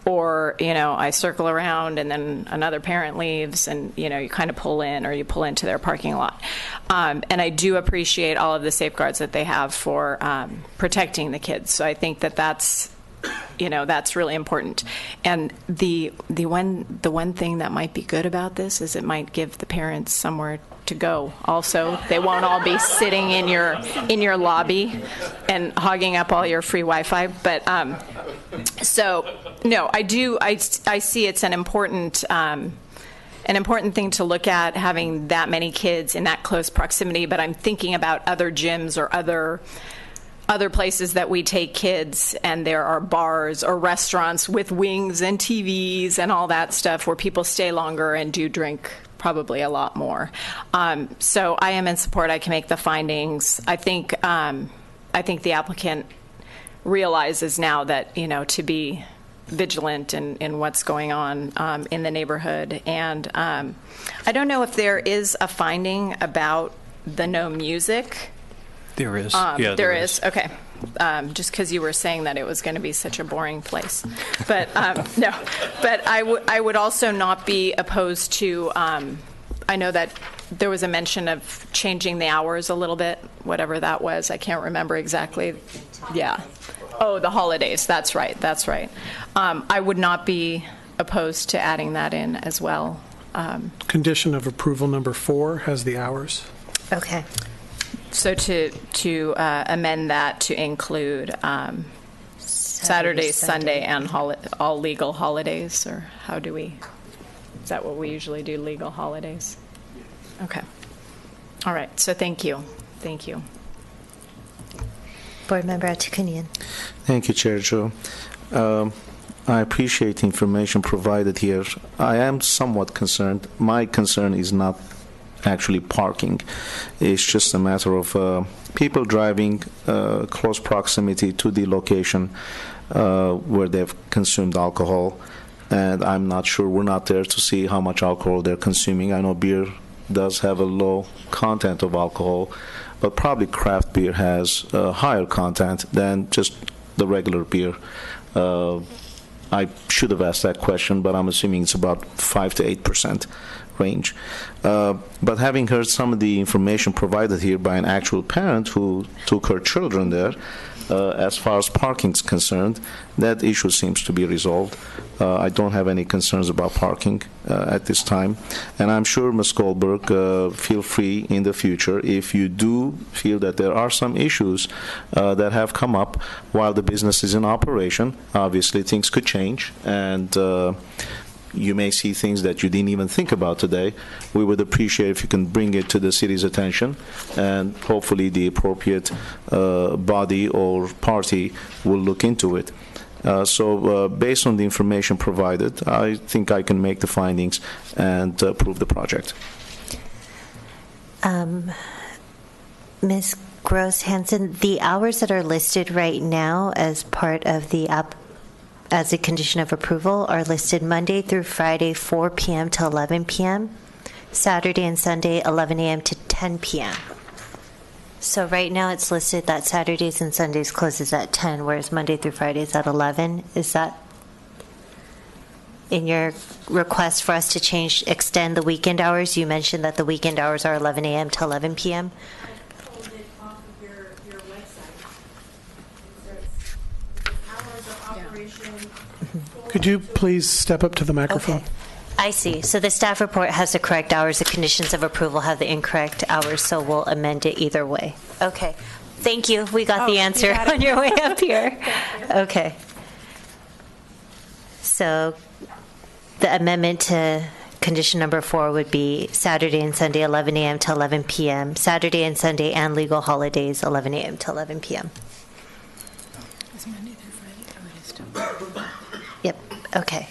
or, I circle around and then another parent leaves, and, you kind of pull in, or you pull into their parking lot. And I do appreciate all of the safeguards that they have for protecting the kids. So I think that's really important. And the one thing that might be good about this is it might give the parents somewhere to go. Also, they won't all be sitting in your lobby and hogging up all your free Wi-Fi. But so no, I see it's an important thing to look at, having that many kids in that close proximity. But I'm thinking about other gyms or other places that we take kids, and there are bars or restaurants with wings and TVs and all that stuff where people stay longer and do drink probably a lot more. So I am in support. I can make the findings. I think the applicant realizes now that, to be vigilant in what's going on in the neighborhood. And I don't know if there is a finding about the no music. There is. There is. Okay. Just because you were saying that it was going to be such a boring place. But no. But I would also not be opposed to, I know that there was a mention of changing the hours a little bit, whatever that was. I can't remember exactly. Yeah. Oh, the holidays. That's right. That's right. I would not be opposed to adding that in as well. Condition of approval number 4 has the hours. Okay. So to amend that to include Saturday, Sunday, and all legal holidays, or how do we? Is that what we usually do? Legal holidays. Okay. All right. So thank you. Thank you. Board Member Atukunian. Thank you, Chair Joe. I appreciate the information provided here. I am somewhat concerned. My concern is not actually parking. It's just a matter of people driving close proximity to the location where they've consumed alcohol, and I'm not sure, we're not there to see how much alcohol they're consuming. I know beer does have a low content of alcohol, but probably craft beer has a higher content than just the regular beer. I should have asked that question, but I'm assuming it's about 5 to 8%, range. But having heard some of the information provided here by an actual parent who took her children there, as far as parking is concerned, that issue seems to be resolved. I don't have any concerns about parking at this time. And I'm sure, Ms. Goldberg, feel free in the future, if you do feel that there are some issues that have come up while the business is in operation, obviously things could change, and you may see things that you didn't even think about today. We would appreciate if you can bring it to the city's attention, and hopefully the appropriate body or party will look into it. So based on the information provided, I think I can make the findings and approve the project. Ms. Gross Henson, the hours that are listed right now as part of the as a condition of approval are listed Monday through Friday, 4 p.m. to 11 p.m., Saturday and Sunday, 11 a.m. to 10 p.m. So right now it's listed that Saturdays and Sundays closes at 10, whereas Monday through Friday is at 11. Is that in your request for us to extend the weekend hours? You mentioned that the weekend hours are 11 a.m. to 11 p.m. I pulled it off of your website. It says hours of operation. Could you please step up to the microphone? Okay. I see. So the staff report has the correct hours. The conditions of approval have the incorrect hours, so we'll amend it either way. Okay. Thank you. We got the answer on your way up here. Okay. So the amendment to condition number 4 would be Saturday and Sunday, 11 a.m. to 11 p.m., Saturday and Sunday and legal holidays, 11 a.m. to 11 p.m. Is Monday through Friday? Oh, it is. Yep. Okay.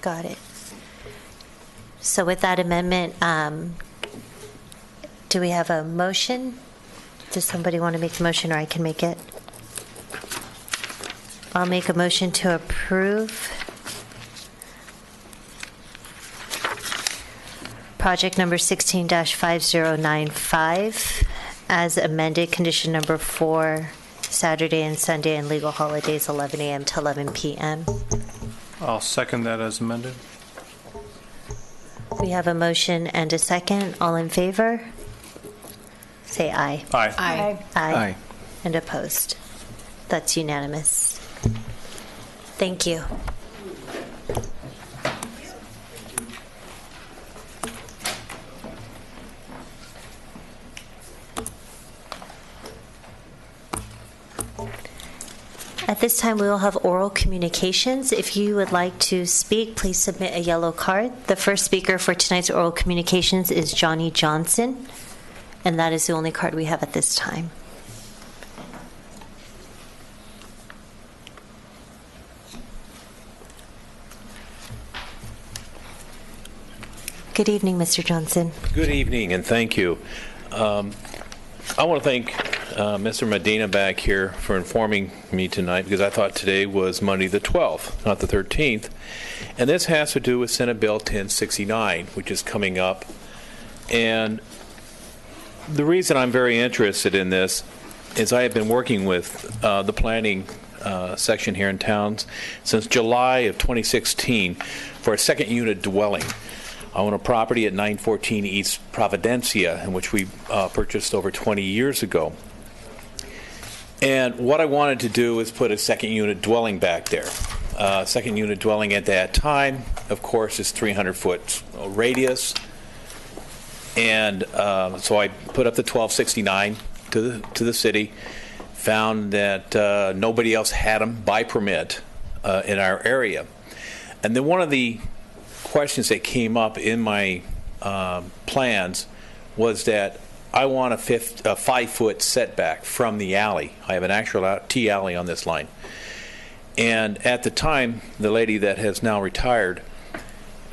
Got it. So with that amendment, do we have a motion? Does somebody want to make the motion, or I can make it? I'll make a motion to approve project number 16-5095 as amended, condition number 4, Saturday and Sunday and legal holidays, 11 a.m. to 11 p.m. I'll second that as amended. We have a motion and a second. All in favor? Say aye. Aye. Aye. Aye. And opposed? That's unanimous. Thank you. At this time, we will have oral communications. If you would like to speak, please submit a yellow card. The first speaker for tonight's oral communications is Johnny Johnson, and that is the only card we have at this time. Good evening, Mr. Johnson. Good evening, and thank you. I want to thank Mr. Medina back here for informing me tonight, because I thought today was Monday the 12th, not the 13th. And this has to do with Senate Bill 1069, which is coming up. And the reason I'm very interested in this is I have been working with the planning section here in town since July of 2016 for a second unit dwelling. I own a property at 914 East Providencia, in which we purchased over 20 years ago. And what I wanted to do is put a second unit dwelling back there. Second unit dwelling at that time, of course, is 300-foot radius. And so I put up the 1269 to the city, found that nobody else had them by permit in our area. And then one of the questions that came up in my plans was that I want a 5-foot setback from the alley. I have an actual T alley on this line. And at the time, the lady that has now retired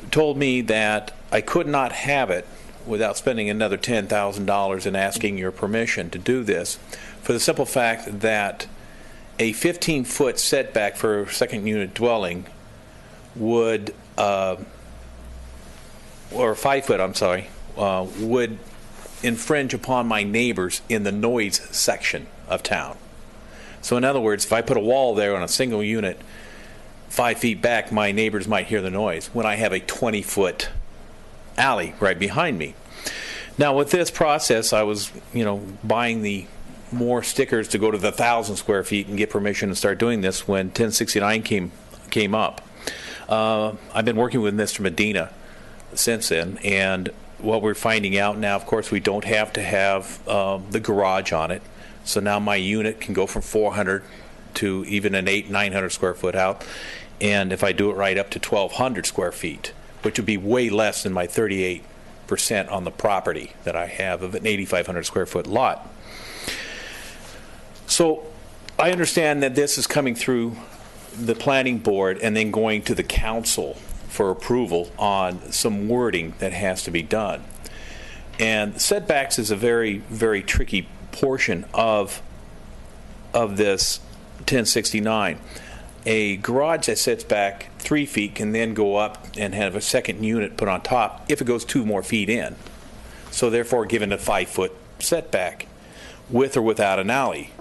told me that I could not have it without spending another $10,000 and asking your permission to do this, for the simple fact that a 15-foot setback for a second unit dwelling would or 5 foot, I'm sorry, would infringe upon my neighbors in the noise section of town. So in other words, if I put a wall there on a single unit 5 feet back, my neighbors might hear the noise. When I have a 20-foot alley right behind me. Now, with this process, I was, buying the more stickers to go to the 1,000 square feet and get permission to start doing this when 1069 came up. I've been working with Mr. Medina since then, and what we're finding out now, of course, we don't have to have the garage on it. So now my unit can go from 400 to even an 900 square foot out. And if I do it right, up to 1,200 square feet, which would be way less than my 38% on the property that I have of an 8,500 square foot lot. So I understand that this is coming through the planning board and then going to the council for approval on some wording that has to be done. And setbacks is a very, very tricky portion of this 1069. A garage that sits back 3 feet can then go up and have a second unit put on top if it goes 2 more feet in. So therefore given a 5-foot setback with or without an alley,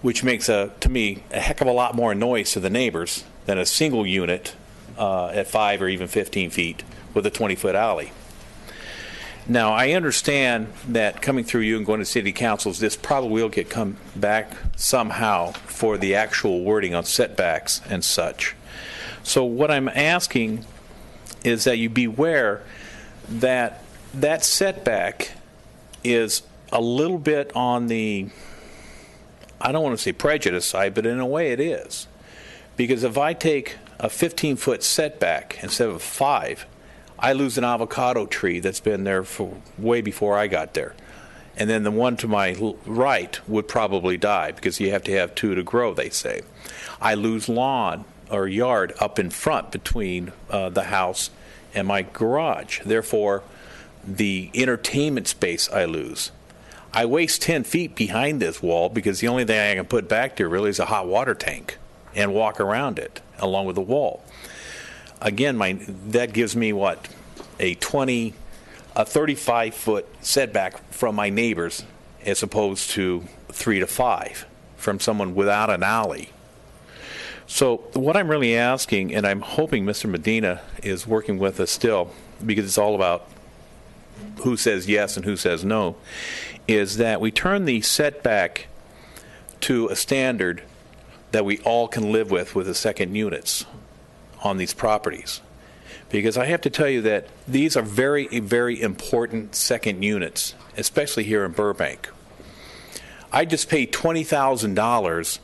which makes, to me, a heck of a lot more noise to the neighbors than a single unit at 5 or even 15 feet with a 20-foot alley. Now, I understand that coming through you and going to city councils, this probably will come back somehow for the actual wording on setbacks and such. So what I'm asking is that you beware that that setback is a little bit on the, I don't want to say prejudice side, but in a way it is. Because if I take a 15-foot setback instead of 5, I lose an avocado tree that's been there for way before I got there. And then the one to my right would probably die because you have to have 2 to grow, they say. I lose lawn or yard up in front between the house and my garage. Therefore, the entertainment space I lose. I waste 10 feet behind this wall because the only thing I can put back there really is a hot water tank and walk around it along with the wall. Again, that gives me what, a 35-foot setback from my neighbors as opposed to 3 to 5 from someone without an alley. So what I'm really asking, and I'm hoping Mr. Medina is working with us still, because it's all about who says yes and who says no, is that we turn the setback to a standard that we all can live with the second units on these properties. Because I have to tell you that these are very, very important second units, especially here in Burbank. I just paid $20,000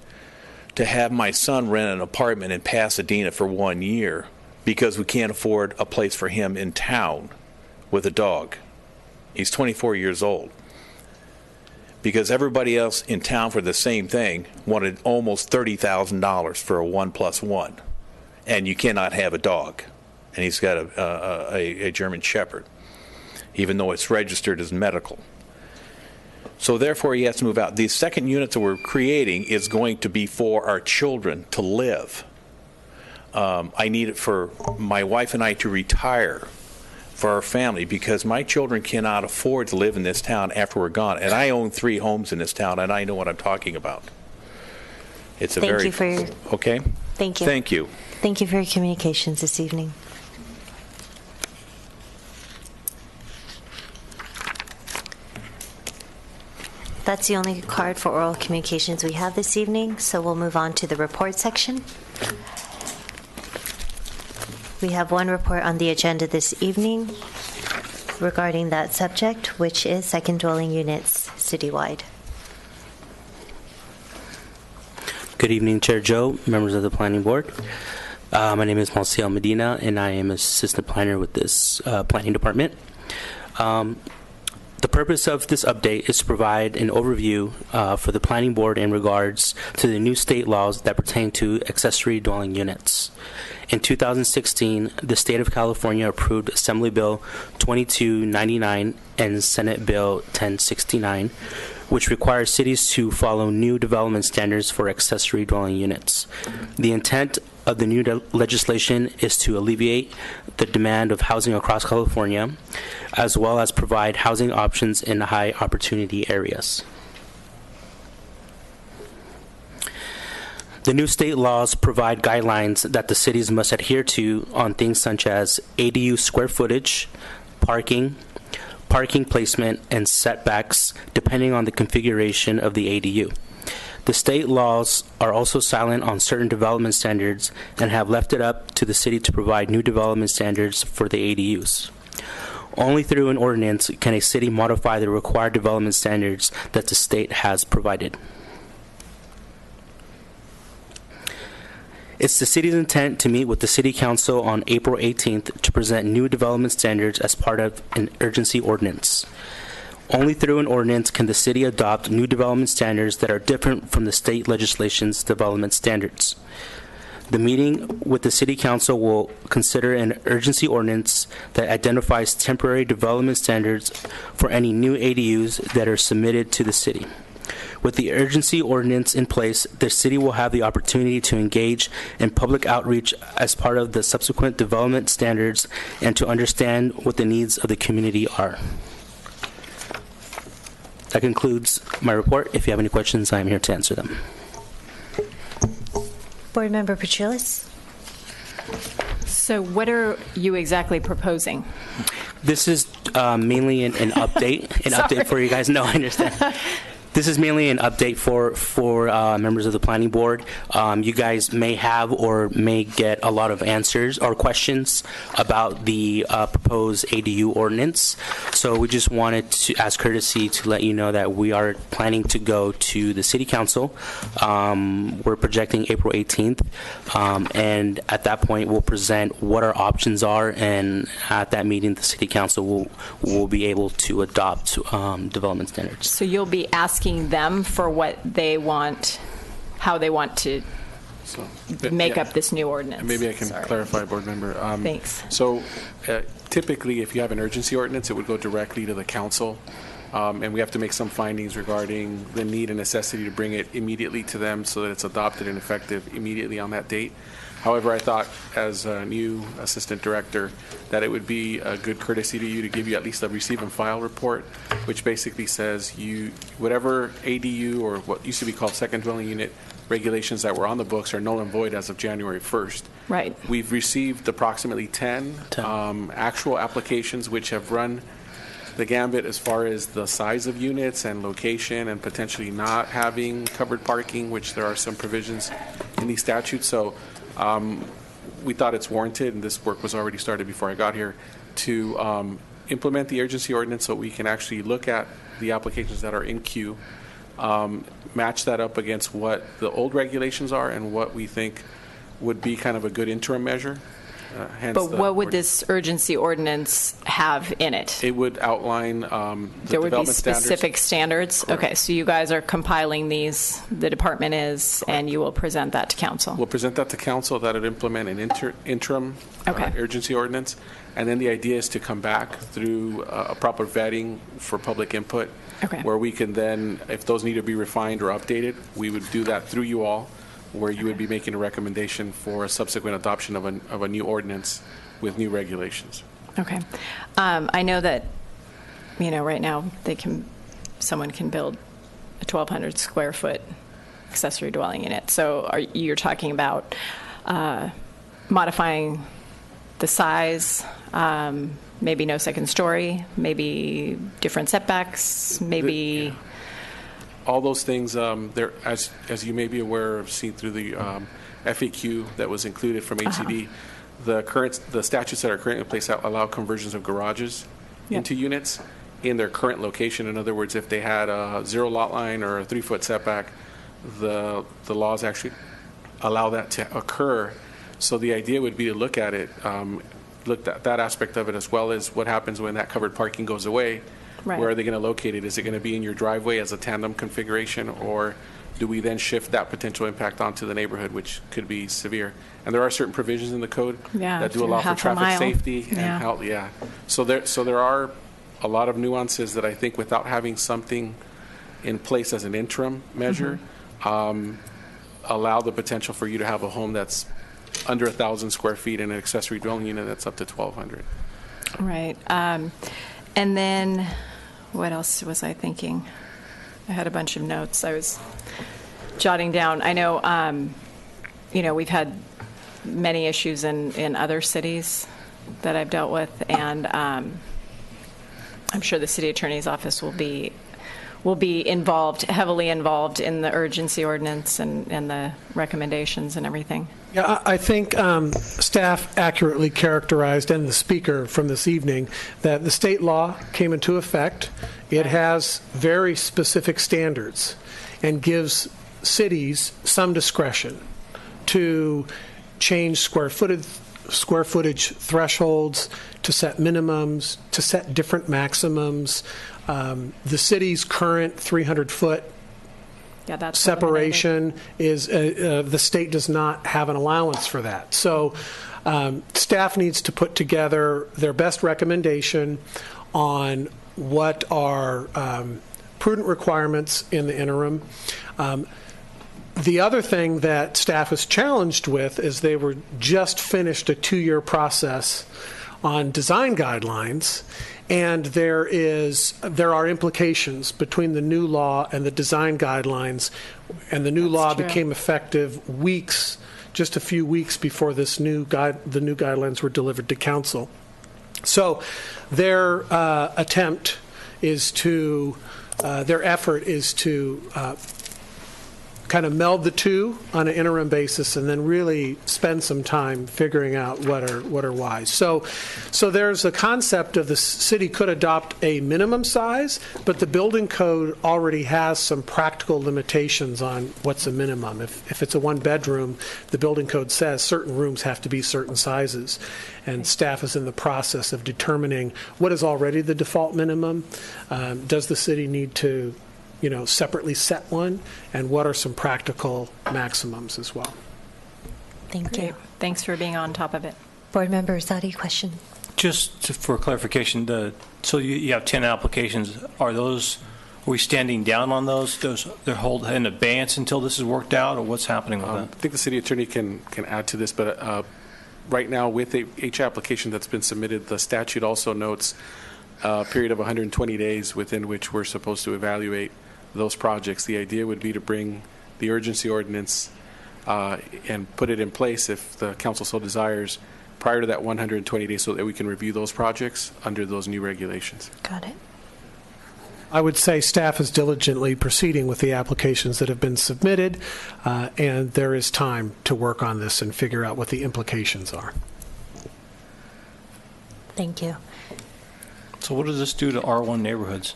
to have my son rent an apartment in Pasadena for 1 year because we can't afford a place for him in town with a dog. He's 24 years old. Because everybody else in town for the same thing wanted almost $30,000 for a 1+1. And you cannot have a dog. And he's got a German Shepherd, even though it's registered as medical. So therefore, he has to move out. These second units that we're creating is going to be for our children to live. I need it for my wife and I to retire for our family because my children cannot afford to live in this town after we're gone. And I own 3 homes in this town, and I know what I'm talking about. It's a Thank very... you for your... Okay? Thank you. Thank you. Thank you for your communications this evening. That's the only card for oral communications we have this evening, so we'll move on to the report section. We have one report on the agenda this evening regarding that subject, which is second dwelling units citywide. Good evening, Chair Joe, members of the Planning Board. My name is Marcial Medina, and I am Assistant Planner with this Planning Department. The purpose of this update is to provide an overview for the Planning Board in regards to the new state laws that pertain to accessory dwelling units. In 2016, the state of California approved Assembly Bill 2299 and Senate Bill 1069, which requires cities to follow new development standards for accessory dwelling units. The intent of the new legislation is to alleviate the demand of housing across California, as well as provide housing options in high opportunity areas. The new state laws provide guidelines that the cities must adhere to on things such as ADU square footage, parking, parking placement, and setbacks depending on the configuration of the ADU. The state laws are also silent on certain development standards and have left it up to the city to provide new development standards for the ADUs. Only through an ordinance can a city modify the required development standards that the state has provided. It's the city's intent to meet with the City Council on April 18th to present new development standards as part of an urgency ordinance. Only through an ordinance can the city adopt new development standards that are different from the state legislation's development standards. The meeting with the City Council will consider an urgency ordinance that identifies temporary development standards for any new ADUs that are submitted to the city. With the urgency ordinance in place, the city will have the opportunity to engage in public outreach as part of the subsequent development standards and to understand what the needs of the community are. That concludes my report. If you have any questions, I am here to answer them. Board Member Petrillas? So what are you exactly proposing? This is mainly an update, update for you guys. No, I understand. This is mainly an update for members of the planning board. You guys may have or may get a lot of answers or questions about the proposed ADU ordinance. So we just wanted to, as courtesy, to let you know that we are planning to go to the City Council. We're projecting April 18th, and at that point we'll present what our options are, and at that meeting the City Council will be able to adopt development standards. So you'll be asking them for what they want, how they want to make up this new ordinance. Maybe I can clarify, Board Member. Thanks. So typically, if you have an urgency ordinance, it would go directly to the council, and we have to make some findings regarding the need and necessity to bring it immediately to them so that it's adopted and effective immediately on that date. However, I thought, as a new assistant director, that it would be a good courtesy to you to give you at least a receive and file report, which basically says whatever ADU or what used to be called second dwelling unit regulations that were on the books are null and void as of January 1st. Right. We've received approximately 10 actual applications which have run the gambit as far as the size of units and location and potentially not having covered parking, which there are some provisions in these statutes. So we thought it's warranted, and this work was already started before I got here, to implement the urgency ordinance so we can actually look at the applications that are in queue, match that up against what the old regulations are and what we think would be kind of a good interim measure. But what would this urgency ordinance have in it? It would outline there would be specific standards. Correct. Okay, so you guys are compiling these, the department is, correct, and you will present that to council. We'll present that to council. That would implement an interim urgency ordinance, and then the idea is to come back through a proper vetting for public input, where we can then, if those need to be refined or updated, we would do that through you all, where you would be making a recommendation for a subsequent adoption of a new ordinance with new regulations. Okay. I know that, right now someone can build a 1,200 square foot accessory dwelling unit. So you're talking about modifying the size, maybe no second story, maybe different setbacks, maybe... All those things, as you may be aware of, seen through the FAQ that was included from HCD, the statutes that are currently in place allow conversions of garages into units in their current location. In other words, if they had a 0 lot line or a 3-foot setback, the laws actually allow that to occur. So the idea would be to look at it, look at that aspect of it, as well as what happens when that covered parking goes away. Right. Where are they going to locate it? Is it going to be in your driveway as a tandem configuration, or do we then shift that potential impact onto the neighborhood, which could be severe? And there are certain provisions in the code that do allow for traffic safety and health. Yeah. So there are a lot of nuances that I think, without having something in place as an interim measure, allow the potential for you to have a home that's under 1,000 square feet and an accessory dwelling unit that's up to 1,200. Right. And then, what else was I thinking? I had a bunch of notes I was jotting down. I know, we've had many issues in other cities that I've dealt with, and I'm sure the city attorney's office will be involved, heavily involved in the urgency ordinance and the recommendations and everything. Yeah, I think staff accurately characterized, and the speaker from this evening, that the state law came into effect. It has very specific standards and gives cities some discretion to change square footage thresholds, to set minimums, to set different maximums. The city's current 300-foot separation is the state does not have an allowance for that. So staff needs to put together their best recommendation on what are prudent requirements in the interim. The other thing that staff was challenged with is they were just finished a 2-year process on design guidelines, and there are implications between the new law and the design guidelines, and the new law became effective just a few weeks before the new guidelines were delivered to council. So their effort is to kind of meld the two on an interim basis, and then really spend some time figuring out what are wise. So there's a concept of the city could adopt a minimum size, but the building code already has some practical limitations on what's a minimum. If it's a 1-bedroom, the building code says certain rooms have to be certain sizes, and staff is in the process of determining what is already the default minimum. Does the city need to separately set one, and what are some practical maximums as well? Thank you. Thanks for being on top of it. Board Member Zadi, question? Just for clarification, so you have 10 applications. Are we standing down on those? They're held in abeyance until this is worked out, or what's happening with that? I think the city attorney can add to this, but right now with each application that's been submitted, the statute also notes a period of 120 days within which we're supposed to evaluate those projects. The idea would be to bring the urgency ordinance and put it in place, if the council so desires, prior to that 120 days, so that we can review those projects under those new regulations. Got it. I would say staff is diligently proceeding with the applications that have been submitted, and there is time to work on this and figure out what the implications are. Thank you. So what does this do to R1 neighborhoods?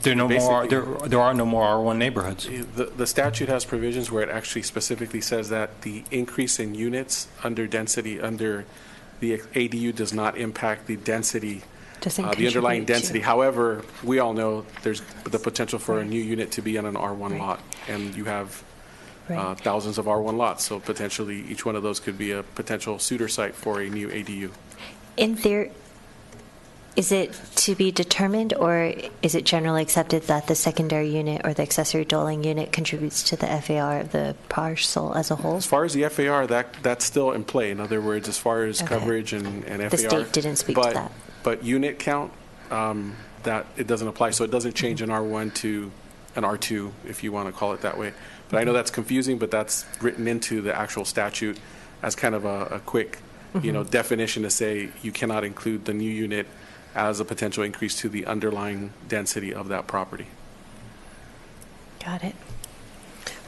There are no more R1 neighborhoods. The statute has provisions where it actually specifically says that the increase in units under density under the ADU does not impact the density, the underlying density. However, we all know there's the potential for a new unit to be on an R1 lot, and you have thousands of R1 lots, so potentially each one of those could be a potential suitor site for a new ADU. In theory, is it to be determined, or is it generally accepted that the secondary unit or the accessory dwelling unit contributes to the FAR of the parcel as a whole? As far as the FAR, that's still in play. In other words, as far as coverage and FAR. The state didn't speak to that. But unit count, that it doesn't apply, so it doesn't change an R1 to an R2, if you want to call it that way. But I know that's confusing, but that's written into the actual statute as kind of a quick definition to say you cannot include the new unit as a potential increase to the underlying density of that property. Got it.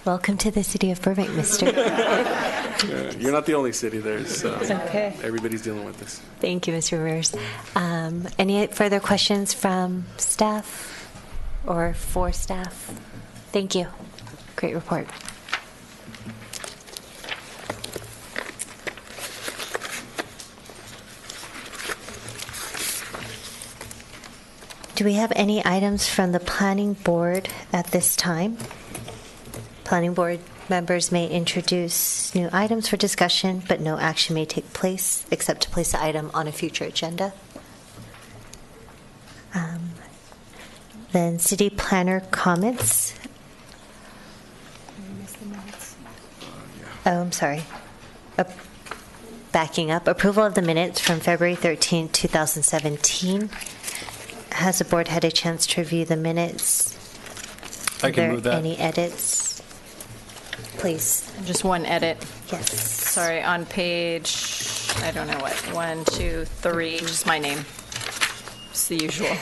Welcome to the city of Burbank, mister. You're not the only city. There's okay. Everybody's dealing with this. Thank you, Mr. Rivers. Any further questions from staff or for staff? Thank you. Great report. Do we have any items from the planning board at this time? Planning board members may introduce new items for discussion, but no action may take place except to place the item on a future agenda. Then city planner comments. Oh, I'm sorry. Backing up. Approval of the minutes from February 13, 2017. Has the board had a chance to review the minutes? I can move that. Are there any edits? Please. Just one edit. Yes. Sorry, on page, I don't know what, 1, 2, 3, just my name. It's the usual.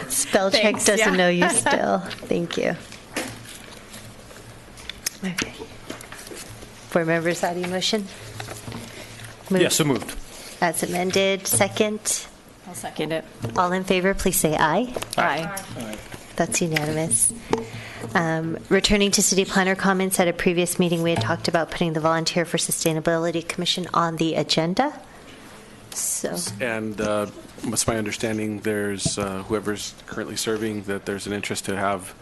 Spell check Thanks, doesn't yeah. know you still. Thank you. Okay. Board Member Zadi, motion? Moved. Yes, so moved. As amended, second. I'll second it. All in favor, please say aye. Aye. That's unanimous. Returning to city planner comments, at a previous meeting, we had talked about putting the Volunteer for Sustainability Commission on the agenda. So, And it's my understanding there's whoever's currently serving, that there's an interest to have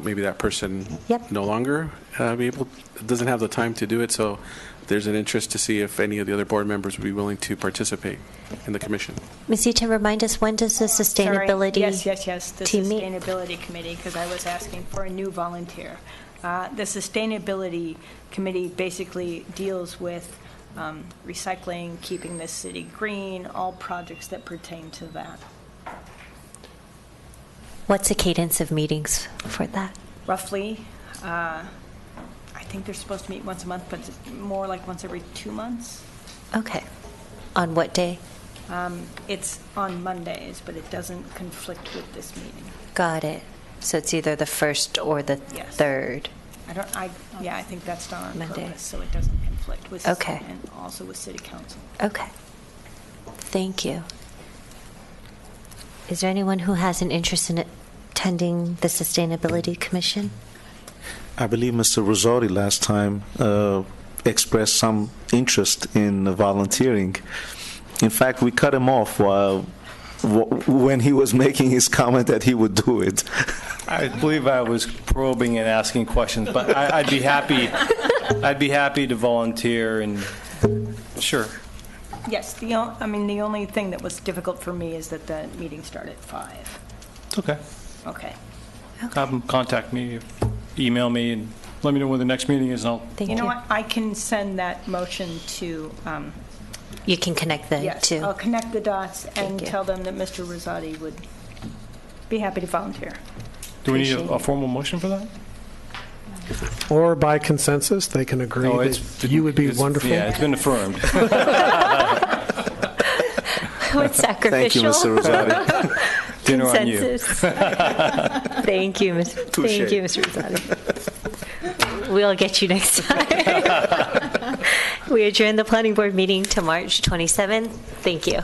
maybe that person Yep. no longer doesn't have the time to do it. So there's an interest to see if any of the other board members would be willing to participate in the commission. Ms. Eaton, remind us, when does the sustainability Yes, the team meet? Sustainability Committee, because I was asking for a new volunteer. The Sustainability Committee basically deals with recycling, keeping this city green, all projects that pertain to that. What's the cadence of meetings for that? Roughly, I think they're supposed to meet once a month, but it's more like once every 2 months. Okay. On what day? It's on Mondays, but it doesn't conflict with this meeting. Got it. So it's either the first or the Yes. third. I think that's done on Monday. purpose, so it doesn't conflict with, Okay. and also with city council. Okay. Thank you. Is there anyone who has an interest in attending the Sustainability Commission? I believe Mr. Rosati last time expressed some interest in volunteering. In fact, we cut him off when he was making his comment that he would do it. I believe I was probing and asking questions, but I'd be happy. I'd be happy to volunteer, and sure. Yes, the only thing that was difficult for me is that the meeting started at 5. It's okay. Okay. Have them contact me, email me, and let me know when the next meeting is, and I'll. Thank You know what, I can send that motion to, You can connect the yes, two. I'll connect the dots and Thank you. tell them that Mr. Rosati would be happy to volunteer. Do we need Appreciate a it. formal motion for that? Or by consensus, they can agree that you would be wonderful. Yeah, it's been affirmed. What's sacrificial? Thank you, Mr. Rosati. Dinner on you. Consensus. Thank you, Mr. Thank you, Mr. Rosati. We'll get you next time. We adjourn the planning board meeting to March 27th. Thank you.